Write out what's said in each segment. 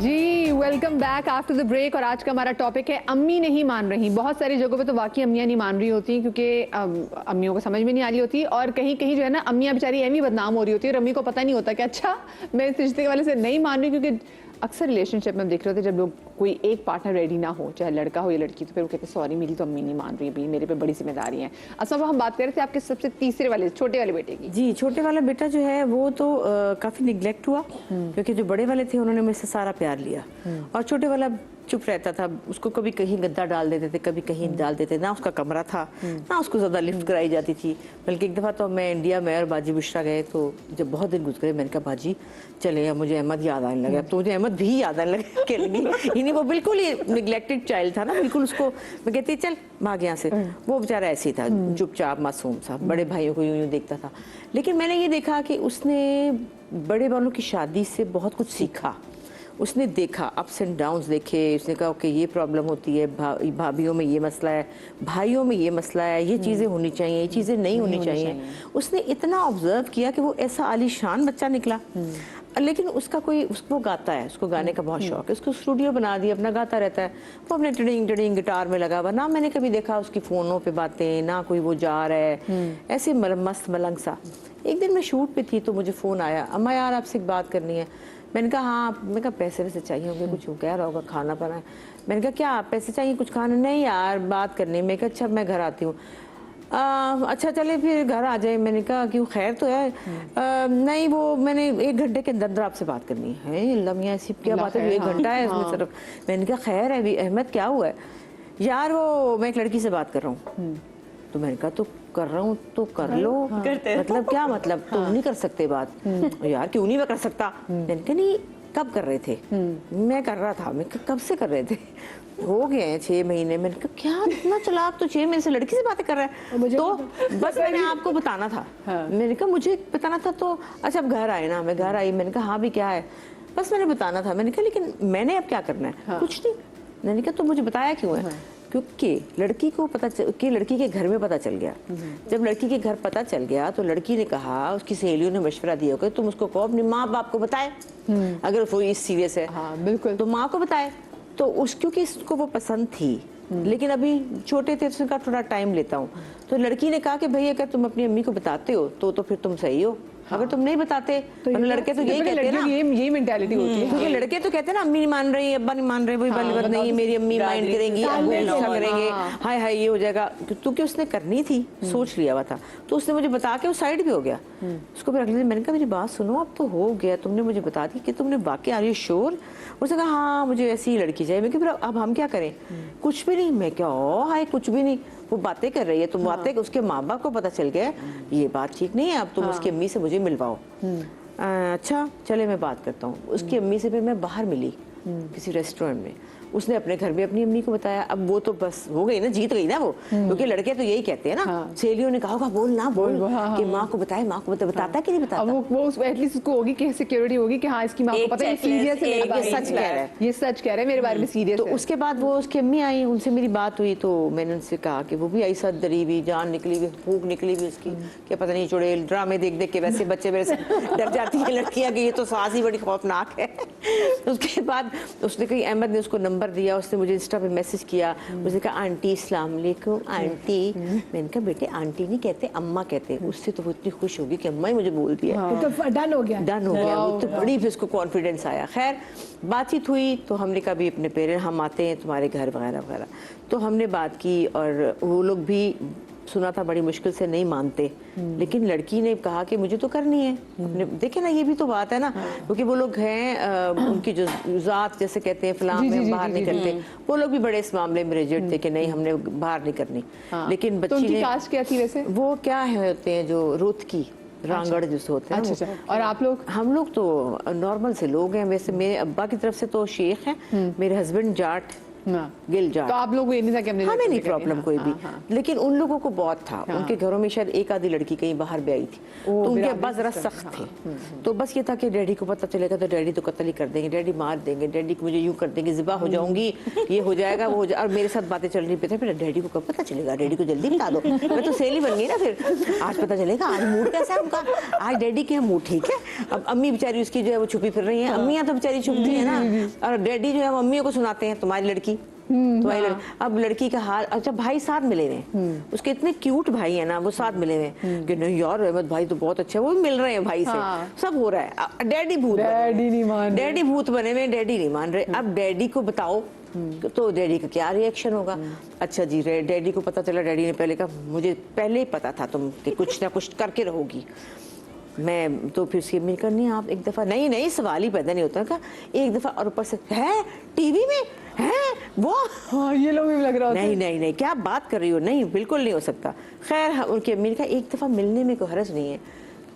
G welcome back after the break. اور آج کا ہمارا ٹاپک ہے امی نہیں مان رہی. بہت ساری جگہوں پہ تو واقعی امیاں نہیں مان رہی ہوتی کیونکہ امیوں کو سمجھ میں نہیں آ رہی ہوتی, اور کہیں کہیں جو ہے نا امیاں بیچاری ایویں بدنام ہو رہی ہوتی ہے اور امی کو پتہ نہیں ہوتا کہ اچھا میں اس رشتے کے والے سے نہیں مان رہی. کیونکہ اکثر ریلیشن شپ میں ہم دیکھ رہے ہوتے ہیں جب لوگ کوئی ایک پارٹنر ریڈی نہ ہو, چاہے لڑکا ہو یا لڑکی, تو پھر وہ کہتے ہیں سوری میری تو امی نہیں مان رہی, میرے پہ بڑی ذمہ داری ہیں. اصل وہ ہم بات کر رہے تھے آپ کے سب سے تیسرے والے چھوٹے والے بیٹے کی. جی چھوٹے والا بیٹا جو ہے وہ تو کافی نگلیکٹ ہوا کیونکہ جو بڑے والے تھے انہوں نے مجھ سے سارا پیار لیا, اور چھوٹے والا چپ رہتا تھا. اس کو کبھی کہیں گدا ڈال دیتے تھے, کبھی کہیں ڈال دیتے, نہ اس کا کمرہ تھا نہ اس کو زیادہ لفٹ کرائی جاتی تھی. بلکہ ایک دفعہ تو میں انڈیا میں اور باجی بشرا گئے, تو جب بہت دن گزرے میں نے کہا باجی چلے, اب مجھے احمد یاد آنے لگا. اب تو مجھے احمد بھی یاد آنے لگا کہ یعنی وہ بالکل ہی نگلیکٹڈ چائلڈ تھا نا, بالکل اس کو میں کہتی چل بھاگ یہاں سے. وہ بیچارہ ایسے ہی تھا, چپ چاپ معصوم سا, بڑے بھائیوں کو یوں دیکھتا تھا. لیکن میں نے یہ دیکھا کہ اس نے بڑے والوں کی شادی سے بہت کچھ سیکھا. اس نے دیکھا اپس اینڈ ڈاؤنز دیکھے. اس نے کہا کہ یہ پرابلم ہوتی ہے, بھابھیوں میں یہ مسئلہ ہے, بھائیوں میں یہ مسئلہ ہے, یہ چیزیں ہونی چاہیے, یہ چیزیں نہیں ہونی چاہیے. اس نے اتنا آبزرو کیا کہ وہ ایسا عالی شان بچہ نکلا. لیکن اس کا کوئی وہ گاتا ہے, اس کو گانے کا بہت شوق ہے, اس کو اسٹوڈیو بنا دیا, اپنا گاتا رہتا ہے. وہ اپنے ٹڑنگ ٹڑنگ گٹار میں لگا ہوا. نہ میں نے کبھی دیکھا اس کی فونوں پہ باتیں, نہ کوئی وہ جا رہا ہے ایسے مست ملنگ سا. ایک دن میں شوٹ پہ تھی تو مجھے فون آیا, اماں یار آپ سے ایک بات کرنی ہے. میں نے کہا ہاں. میں نے کہا پیسے ویسے چاہیے ہوں گے, کچھ کہہ رہا ہوگا کھانا پڑا ہے. میں نے کہا کیا پیسے چاہیے کچھ کھانا؟ نہیں یار بات کرنی. میں کہا اچھا میں گھر آتی ہوں. اچھا چلے پھر گھر آ جائے. میں نے کہا کیوں خیر تو ہے؟ نہیں وہ میں نے 1 گھنٹے کے اندر آپ سے بات کرنی ہے. اللہ میاں ایسی کیا بات ہے, 1 گھنٹہ ہے اس میں صرف. میں نے کہا خیر ہے احمد کیا ہوا ہے؟ یار وہ میں ایک لڑکی سے بات کر رہا ہوں. تو میں نے کہا تو کر رہا ہوں تو کر لو, مطلب کیا مطلب تم نہیں کر سکتے بات؟ یار کیوں نہیں میں کر سکتا؟ میں نے کہا نہیں کب کر رہے تھے؟ میں کر رہا تھا. میں کب سے کر رہے تھے؟ ہو گئے ہیں 6 مہینے. میں نے کہا کیا اتنا چلاک تو 6 مہینے سے لڑکی سے باتیں کر رہا ہے؟ تو بس میں نے آپ کو بتانا تھا. میں نے کہا مجھے بتانا تھا. تو اچھا اب گھر آئے نا. میں گھر آئی. میں نے کہا ہاں بھی کیا ہے؟ بس میں نے بتانا تھا. میں نے کہا لیکن میں نے اب کیا کرنا ہے؟ کچھ نہیں. میں نے کہا تو مجھے بتایا کیوں ہے؟ کیونکہ لڑکی کو کہ لڑکی کے گھر میں پتہ چل گیا. جب لڑکی کے گھر پتہ چل گیا تو لڑکی نے کہا, اس کی سہیلیوں نے مشورہ دیا کہ تم اس کو کہو اپنی ماں باپ کو بتائے, اگر وہ اس سیریس ہے بالکل تو ماں کو بتائے. تو کیونکہ اس کو وہ پسند تھی, لیکن ابھی چھوٹے تھے, اس نے کہا تھوڑا ٹائم لیتا ہوں. تو لڑکی نے کہا کہ بھائی اگر تم اپنی امی کو بتاتے ہو تو پھر تم صحیح ہو, اگر تم نہیں بتاتے. لڑکے تو یہی کہتے ہیں نا, یہی مینٹیلٹی ہوتی ہے کیونکہ لڑکے تو کہتے ہیں نا امی نہیں مان رہی, ابا نہیں مان رہے, وہی والی بات نہیں, میری امی مائنڈ کریں گی, ابو غصہ کریں گے, ہائے ہائے یہ ہو جائے گا. کیونکہ اس نے کرنی تھی, سوچ لیا ہوا تھا. تو اس نے مجھے بتا کے وہ سائڈ بھی ہو گیا. اس کو پھر اگلے دن میں نے کہا میری بات سنو, اب تو ہو گیا, تم نے مجھے بتا دی کہ تم نے واقعی آر یو شور؟ اس نے کہا ہاں مجھے ایسی ہی لڑکی چاہیے. میں کہ پھر اب ہم کیا کریں؟ کچھ بھی نہیں. میں کیا ہائے کچھ بھی نہیں, وہ باتیں کر رہی ہے, تم باتیں اس کے ماں باپ کو پتہ چل گیا یہ بات ٹھیک نہیں ہے, اب تم اس کی امی سے مجھے ملواؤ. اچھا چلے میں بات کرتا ہوں. اس کی امی سے پھر میں باہر ملی کسی ریسٹورینٹ میں. اس نے اپنے گھر میں اپنی امی کو بتایا. اب وہ تو بس ہو گئی نا, جیت گئی نا وہ, کیونکہ لڑکے تو یہی کہتے ہیں نا. سہیلیوں نے کہا ہوگا بول نا بول کہ ماں کو بتائے, ماں کو بتاتا کہ نہیں بتاتا. وہ ایٹ لیسٹ اس کو ہوگی کہ سیکیورٹی ہوگی کہ ہاں اس کی ماں کو پتہ ہے سیریس ہے, یہ سچ کہہ رہا ہے, یہ سچ کہہ رہا ہے میرے بارے میں سیریس ہے. تو اس کے بعد وہ اس کی امی آئی, ان سے میری بات ہوئی. تو میں نے ان سے کہا کہ وہ بھی آئی ساتھ ڈری ہوئی, جان نکلی ہوئی, پھونک نکلی ہوئی اس کی, کہ پتہ نہیں چڑیل ڈرامے دیکھ دیکھ کے ویسے بچے میرے سے ڈر جاتی ہیں لڑکیاں کہ یہ تو ساس ہی بڑی خوفناک ہے. اس کے بعد اس نے کہا احمد نے اس کو نمبر دیا, اس نے مجھے انسٹا پہ میسج کیا. اس نے کہا آنٹی السلام علیکم آنٹی. میں نے کہا بیٹے آنٹی نہیں کہتے اماں کہتے. اس سے تو وہ اتنی خوش ہوگی کہ اماں ہی مجھے بول دیا, ڈن ہو گیا, ڈن ہو گیا. وہ تو بڑی پھر اس کو کانفیڈنس آیا. خیر بات چیت ہوئی تو ہم نے کہا بھی اپنے پیرنٹ ہم آتے ہیں تمہارے گھر وغیرہ وغیرہ. تو ہم نے بات کی, اور وہ لوگ بھی سنا تھا بڑی مشکل سے نہیں مانتے, لیکن لڑکی نے کہا کہ مجھے تو کرنی ہے. دیکھیں نا یہ بھی تو بات ہے نا, کیونکہ وہ لوگ ہیں ان کی جو ذات جیسے کہتے ہیں فلاں میں باہر نہیں کرتے, وہ لوگ بھی بڑے اس معاملے میں ریجیکٹ تھے کہ نہیں ہم نے باہر نہیں کرنی. لیکن بچی نے کاسٹ کیا تھی ویسے؟ وہ کیا ہوتے ہیں جو روتکی رانگڑ جس ہوتے ہیں. اور آپ لوگ؟ ہم لوگ تو نارمل سے لوگ ہیں. ویسے میرے ابا کی طرف سے تو شیخ ہیں, میرے ہسبینڈ جاٹ गिल जाट। तो आप लोग को ये नहीं था कि हमने हमें नहीं प्रॉब्लम कोई भी, लेकिन उन लोगों को बहुत था। उनके घरों में शायद एक आधी लड़की कहीं बाहर भी आई थी, तो उनके अब्बा जरा सख्त थे। तो बस ये था कि डैडी को पता चलेगा तो डैडी तो कत्ल ही कर देंगे, डैडी मार देंगे, डैडी को मुझे यूं कर देंगे, ज़िबा हो जाऊंगी, ये हो जाएगा, वो हो जाएगा। और मेरे साथ बातें चल रही पता फिर डैडी को कब पता चलेगा, डैडी को जल्दी बता दो, मैं तो सहेली बन गई ना फिर। आज पता चलेगा, आज मूड कैसा है उनका, आज डैडी के मूड ठीक है। अब अम्मी बेचारी उसकी जो है वो छुपी फिर रही है, अम्मियाँ तो बेचारी छुपती है ना, और डैडी जो है वो अम्मियों को सुनाते हैं तुम्हारी लड़की, तुम्हारी लड़की। अब लड़की का हाल, अच्छा भाई साथ मिले हुए, उसके इतने क्यूट भाई है ना, वो साथ मिले हुए कि नहीं यार अहमद भाई तो बहुत अच्छा है, वो भी मिल रहे हैं भाई से, सब हो रहा है। डैडी भूत, डैडी नहीं मान, डैडी भूत बने हुए, डैडी नहीं मान रहे। अब डैडी को बताओ तो डैडी का क्या रिएक्शन होगा। अच्छा जी, डैडी को पता चला, डैडी ने पहले कहा मुझे पहले ही पता था तुम कि कुछ ना कुछ करके रहोगी। मैं तो फिर उसकी मिल करनी आप एक दफ़ा, नहीं सवाल ही पैदा नहीं होता का एक दफ़ा, और ऊपर से है टीवी में है वो, हाँ ये लोग भी लग रहा होता है। नहीं क्या बात कर रही हो, नहीं बिल्कुल नहीं हो सकता। खैर उनकी अम्मी ने कहा एक दफ़ा मिलने में कोई हर्ज नहीं है।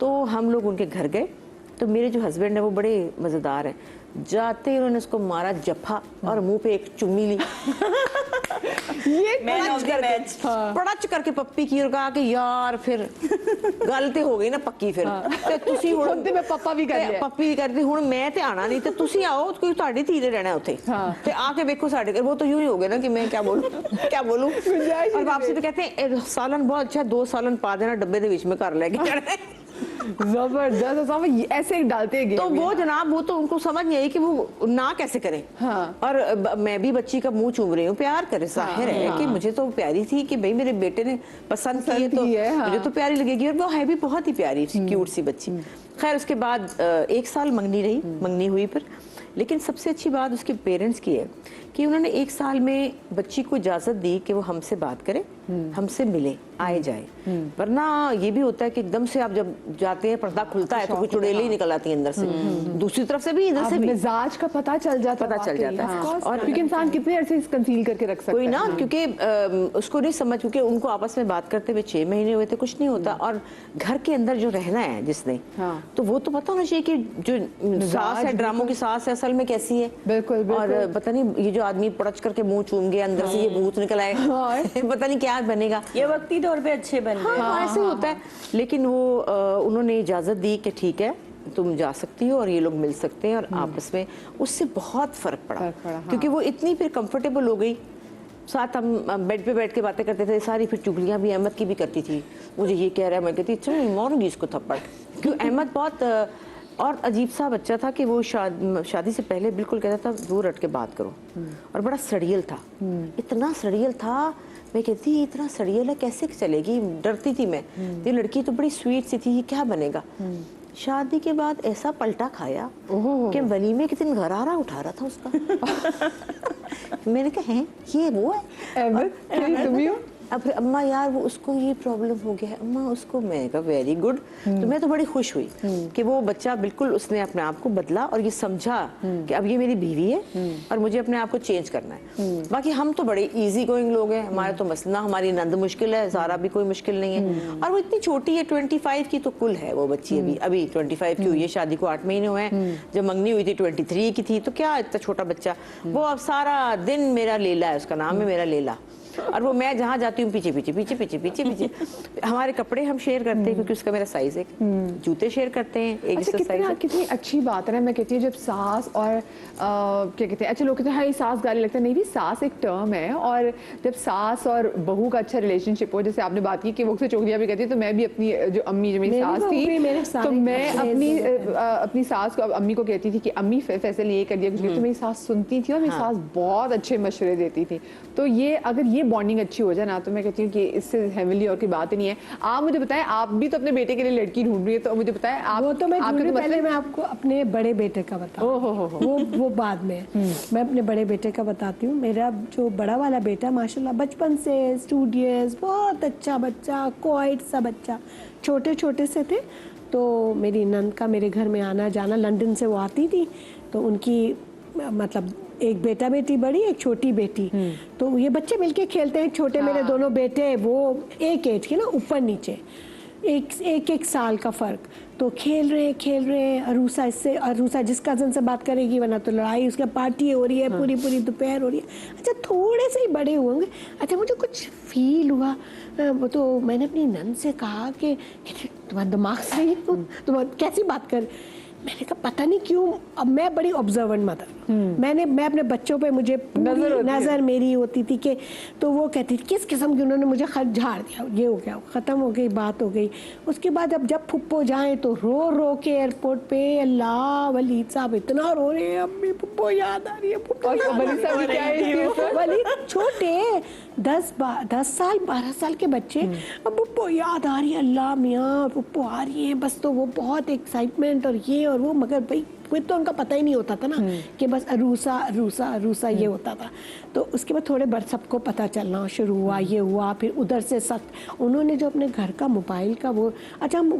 तो हम लोग उनके घर गए, तो मेरे जो हस्बैंड है वो बड़े मज़ेदार हैं, जाते ही उन्होंने उसको मारा जफा और मुंह पे एक चुम्मी ली। ये पड़च करके पप्पी की और कहा कि यार फिर गलती हो गई ना पक्की फिर ते तुसी हुण खुद मैं पप्पा भी कर लिया, पप्पी भी करती हुण मैं ते आना नहीं ते तुसी आओ, कोई ਤੁਹਾਡੀ ਧੀ ਦੇ ਰਹਿਣਾ ਉੱਥੇ ਤੇ आके देखो साढ़े घर। वो तो यूं ही हो गया ना कि मैं क्या बोलूं। और वापसी पे कहते हैं सालन बहुत अच्छा, 2 सालन पा देना डब्बे ਦੇ ਵਿੱਚ में घर लेके जाना। जबरदस्त, ऐसे डालते हैं। तो वो जनाब वो तो उनको समझ नहीं आई कि वो ना कैसे करें। और मैं भी बच्ची का मुंह चूम रही हूँ, प्यार करे, जाहिर है कि मुझे तो प्यारी थी कि भाई मेरे बेटे ने पसंद की है तो मुझे तो प्यारी लगेगी। और वो है भी बहुत ही प्यारी थी, क्यूट सी बच्ची। खैर उसके बाद 1 साल मंगनी हुई फिर। लेकिन सबसे अच्छी बात उसके पेरेंट्स की है कि उन्होंने 1 साल में बच्ची को इजाज़त दी कि वो हमसे बात करे, हमसे मिले, आए जाए। वरना ये भी होता है कि एकदम से आप जब जाते हैं पर्दा खुलता है तो कुछ चुड़ैलें ही निकल आती है अंदर से, दूसरी तरफ से भी, इधर से भी। मिजाज का पता चल जाता है। और क्योंकि इंसान कितने अरसे कंसील करके रख सकता है, कोई ना, क्योंकि उसको नहीं समझ, क्योंकि उनको आपस में बात करते हुए 6 महीने हुए थे, कुछ नहीं होता। और घर के अंदर जो रहना है जिसने, तो वो तो पता होना चाहिए कि जो सास है, ड्रामों की सास है, असल में कैसी है। बिल्कुल। और पता नहीं ये जो आदमी पड़च करके मुंह चूम गया, अंदर से ये भूत निकल आए, पता नहीं क्या बनेगा। ये वक्ती तौर पे अच्छे बन गए। ऐसे होता है। लेकिन वो उन्होंने इजाज़त दी कि ठीक है तुम जा सकती हो और ये लोग मिल सकते हैं। और आपस में उससे बहुत फ़र्क पड़ा, क्योंकि वो इतनी फिर कंफर्टेबल हो गई। साथ हम बेड पे बैठ के बातें करते थे, सारी फिर चुगलियाँ भी अहमद की भी करती थी। मुझे ये कह रहा है, मैं कहती चलो मारूंगी इसको थप्पड़, क्योंकि अहमद बहुत और अजीब सा बच्चा था कि वो शादी से पहले बिल्कुल कहता था दूर हट के बात करो, और बड़ा सड़ियल था, इतना सड़ियल था। मैं कहती इतना सड़ियल है कैसे चलेगी, डरती थी मैं। ये लड़की तो बड़ी स्वीट सी थी, ये क्या बनेगा। शादी के बाद ऐसा पलटा खाया कि वलीमे के दिन गरारा उठा रहा था उसका। मैंने कहा है ये वो है। अब फिर अम्मा यार वो उसको ये प्रॉब्लम हो गया है अम्मा उसको। मैंने कहा वेरी गुड। तो मैं तो बड़ी खुश हुई कि वो बच्चा बिल्कुल उसने अपने आप को बदला और ये समझा कि अब ये मेरी बीवी है और मुझे अपने आप को चेंज करना है। बाकी हम तो बड़े इजी गोइंग लोग हैं, हमारे तो मसला, हमारी नंद मुश्किल है, ज़ारा भी कोई मुश्किल नहीं है। और वो इतनी छोटी है, 25 की तो कुल है वो बच्ची, अभी 25 की हुई है, शादी को 8 महीने हुए हैं। जब मंगनी हुई थी 23 की थी, तो क्या इतना छोटा बच्चा। वो अब सारा दिन मेरा लेला है, उसका नाम है मेरा लेला। और वो मैं जहाँ जाती हूँ पीछे पीछे पीछे पीछे पीछे पीछे। हमारे कपड़े हम शेयर करते हैं क्योंकि उसका मेरा साइज है, जूते शेयर करते हैं एक जैसा साइज है। कितनी अच्छी बात है ना। मैं कहती हूँ जब सास और क्या कहते हैं, अच्छा लोग कहते हैं हाँ सास गाली लगता है, नहीं भी सास एक टर्म है। और जब सास और बहू का अच्छा रिलेशनशिप हो, जैसे आपने बात की कि वो चोगलियाँ भी कहती है, तो मैं भी अपनी जो अम्मी जो मेरी सास थी, तो मैं अपनी सास को अम्मी को कहती थी कि अम्मी फैसल ये कर दिया कुछ, तो मेरी सास सुनती थी और मेरी सास बहुत अच्छे मशवरे देती थी। तो ये अगर ये बॉन्डिंग अच्छी हो जाए ना, तो मैं कहती हूँ कि इससे हेवनली और की बात ही नहीं है। आप मुझे बताएं, आप भी तो अपने बेटे के लिए लड़की ढूंढ रही है, तो मुझे बताएं आप। वो तो मैं पहले मैं आपको अपने बड़े बेटे का बताऊँ, वो बाद में। मैं अपने बड़े बेटे का बताती हूँ। मेरा जो बड़ा वाला बेटा माशाल्लाह बचपन से स्टूडियस, बहुत अच्छा बच्चा, क्वाइट सा बच्चा, छोटे छोटे से थे। तो मेरी नंद का मेरे घर में आना जाना, लंदन से वो आती थी, तो उनकी मतलब एक बेटा बेटी बड़ी, एक छोटी बेटी। तो ये बच्चे मिलके खेलते हैं, छोटे मेरे दोनों बेटे, वो एक एज के ना, ऊपर नीचे। एक साल का फ़र्क, तो खेल रहे हैं। अरूसा जिस कज़न से बात करेगी, वरना तो लड़ाई, उसका पार्टी हो रही है, पूरी दोपहर हो रही है। अच्छा थोड़े से ही बड़े होंगे, अच्छा मुझे कुछ फील हुआ, वो तो मैंने अपनी नंद से कहा कि तुम्हारा दिमाग सही है, तुम कैसी बात कर। मैंने कहा पता नहीं क्यों, अब मैं बड़ी ऑब्जर्वेंट मदर, मैं अपने बच्चों पे मुझे पूरी नज़र मेरी होती थी कि, तो वो कहती थी किस किस्म की, उन्होंने मुझे खत झाड़ दिया, ये हो गया, ख़त्म हो गई, बात हो गई। उसके बाद अब जब फुप्पो जाएं तो रो के एयरपोर्ट पे, अल्लाह वलीद साहब इतना रो रहे हैं, अम्मी फुप्पो याद आ रही है, फुप्पो वलीद छोटे 10 साल 12 साल के बच्चे, अब फुप्पो याद आ रही है, अल्लाह मियाँ फुप्पो आ रही है, बस तो वो बहुत एक्साइटमेंट और ये और वो, मगर भाई फिर तो उनका पता ही नहीं होता था ना कि बस रूसा ये होता था। तो उसके बाद थोड़े बार सबको पता चलना शुरू हुआ, ये हुआ, फिर उधर से उन्होंने जो अपने घर का मोबाइल का वो, अच्छा हम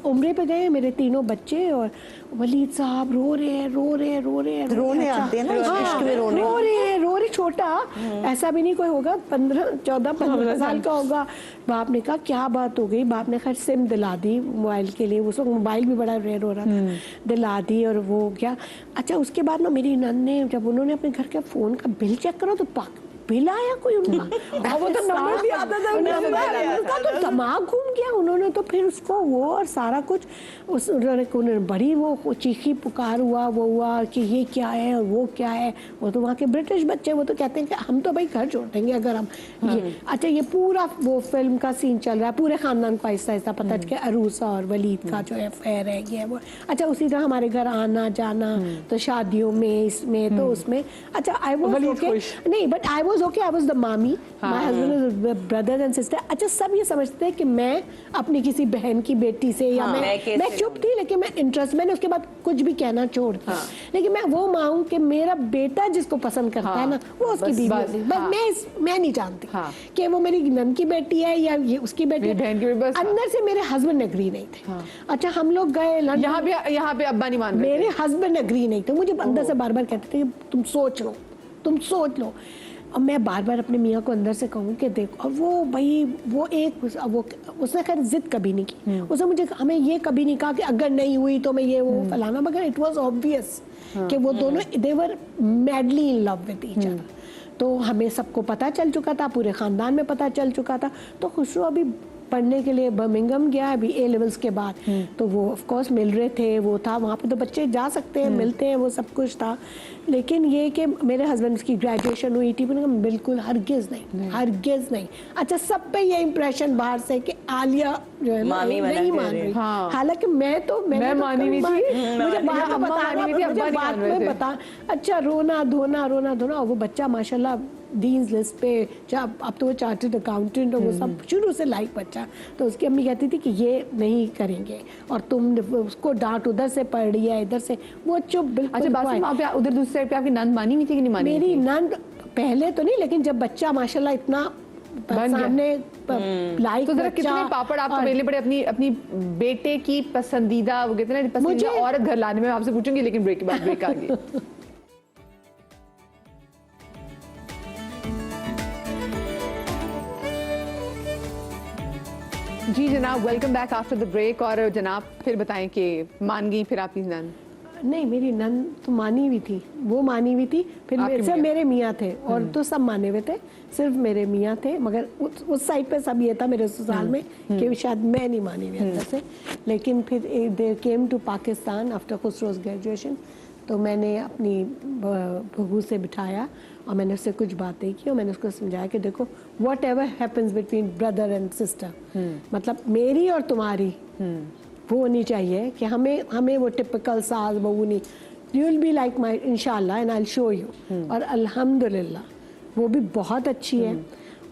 उम्रे पे गए, मेरे तीनों बच्चे, और वलीद साहब रो रहे हैं रोने आते हैं ना, इश्क में रो रहे छोटा, ऐसा भी नहीं कोई होगा 14-15 साल का होगा। बाप ने कहा क्या बात हो गई, बाप ने खैर सिम दिला दी मोबाइल के लिए, उस वक्त मोबाइल भी बड़ा रेयर हो रहा था, दिला दी और वो हो गया। अच्छा उसके बाद ना मेरी नंद ने, जब उन्होंने अपने घर के फ़ोन का बिल चेक करो तो बिल आया कोई उनका, और वो तो नंबर भी आता था, उनका तो दिमाग घूम गया। उन्होंने तो फिर उसको वो और सारा कुछ उन्होंने बड़ी वो चीखी पुकार हुआ, वो हुआ कि ये क्या है और वो क्या है। वो तो वहाँ के ब्रिटिश बच्चे, वो तो कहते हैं कि हम तो भाई घर छोड़ देंगे अगर हम ये। अच्छा ये पूरा वो फिल्म का सीन चल रहा है, पूरे खानदान को आहिस्ता पता चल के अरूसा और वलीद का जो अफेयर है ये वो। अच्छा उसी तरह हमारे घर आना जाना, तो शादियों में, इसमें तो उसमें। अच्छा आई वाज ओके, नहीं but I was okay, I was the mami, my husband is brother and sister. अच्छा सब ये समझते हैं कि मैं अपनी किसी बहन की बेटी से, या मैं चुप थी, लेकिन मैं इंटरेस्ट, मैंने उसके बाद कुछ भी कहना छोड़ दिया। लेकिन मैं वो माँ हूं कि मेरा बेटा जिसको पसंद करता है ना, वो उसकी बीवी होती है। बस मैं नहीं जानती कि वो मेरी नंद की बेटी है या ये उसकी बेटी है। अंदर से मेरे हस्बैंड एग्री नहीं थे। अच्छा हम लोग गए यहाँ पे अब्बा नहीं मान रहे, मेरे हस्बैंड एग्री नहीं थे, मुझे अंदर से बार कहते थे तुम सोच लो। और मैं बार बार अपने मियाँ को अंदर से कहूँ कि देखो, और वो भाई वो उसने खैर जिद कभी नहीं की, उसने मुझे हमें ये कभी नहीं कहा कि अगर नहीं हुई तो मैं ये वो फलाना, मगर इट वाज ऑब्वियस कि वो दोनों they were madly in love with each other. तो हमें सबको पता चल चुका था, पूरे खानदान में पता चल चुका था। तो खुशरू अभी पढ़ने के लिए बर्मिंघम गया अभी A लेवल्स के बाद, तो वो ऑफ कोर्स मिल रहे थे, वो था वहाँ पे, तो बच्चे जा सकते हैं, मिलते हैं, वो सब कुछ था। लेकिन ये कि मेरे हस्बैंड की ग्रेजुएशन हुई थी, बिल्कुल हरगिज़ नहीं। अच्छा सब पे ये इम्प्रेशन बाहर से कि आलिया जो है नहीं मान रही, हालांकि मैं मानी हुई थी, मुझे बात में बता। अच्छा रोना धोना, और वो बच्चा माशाल्लाह डीन्स लिस्ट पे, जब अब तो वो चार्टर्ड अकाउंटेंट और वो सब शुरू से लाइक बच्चा। तो उसकी अम्मी कहती थी कि ये नहीं करेंगे, और तुम उसको डांट, उधर से पढ़ रही है, इधर से, वो चुप बिल्कुल। अच्छा बात उधर दूसरी साइड पे आपकी नंद मानी हुई थी कि नहीं मानी? मेरी नंद पहले तो नहीं, लेकिन जब बच्चा माशाल्लाह इतना सामने लाइक, तो जरा कितने पापड़ आपको बेलने पड़े अपनी बेटे की पसंदीदा, वो कहते हैं ना पसंदीदा औरत घर लाने में? आपसे पूछूंगी, लेकिन ब्रेक के बाद ब्रेक आ गई। जी जनाब, welcome back after the break. और जनाब फिर बताएं कि मान गई फिर आपकी नंद? नहीं मेरी नंद तो मानी हुई थी, वो मानी हुई थी, फिर मेरे मियाँ थे, और तो सब माने हुए थे, सिर्फ मेरे मियाँ थे। मगर उस साइड पे सब ये था मेरे ससुराल में कि शायद मैं नहीं मानी हुई अंदर से। लेकिन फिर they came to Pakistan after Khusro's graduation, तो मैंने अपनी बहू से बिठाया और मैंने उससे कुछ बातें की, और मैंने उसको समझाया कि देखो what ever happens between brother and sister, मतलब मेरी और तुम्हारी वो होनी चाहिए कि हमें वो टिपिकल सास बहू नहीं, you will be like my इंशाल्लाह and I will show you. और अल्हम्दुलिल्लाह वो भी बहुत अच्छी है,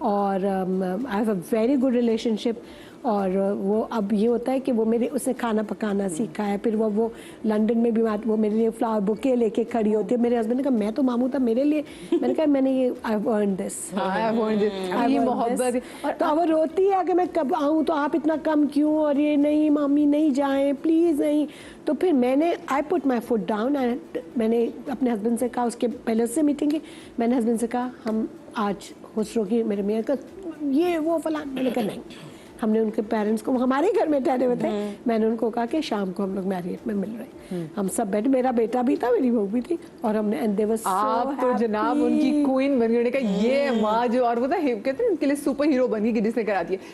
और I have a very good relationship. और वो अब ये होता है कि वो मेरे उसने खाना पकाना सीखा है, फिर वो लंदन में भी वो मेरे लिए फ्लावर बुके लेके खड़ी होती है। मेरे हस्बैंड ने कहा मैं तो मामू था मेरे लिए, मैंने कहा मैंने ये आई हैव अर्न्ड दिस, ये मोहब्बत। तो वो रोती है कि मैं कब आऊँ, तो आप इतना कम क्यों, और ये नहीं मामी नहीं जाएं प्लीज़ नहीं। तो फिर मैंने I put my foot down, मैंने अपने हस्बैंड से कहा, उसके पहले उससे मीटिंग की, मैंने हस्बैंड से कहा हम आज खुसरो की, मेरे मियाँ का ये वो फलान, मैंने कहा नहीं हमने उनके पेरेंट्स को हमारे घर में ठहरे हुए थे, मैंने उनको कहा कि शाम को हम लोग मैरियट में मिल रहे हैं। हम सब बैठे, मेरा बेटा भी था, मेरी बहू भी थी, और हमने एंड दे वर सो आप तो जनाब उनकी क्वीन बन गई, ये माँ जो, और वो कहते हैं उनके लिए सुपर हीरो बनी कि जिसने करा दिया।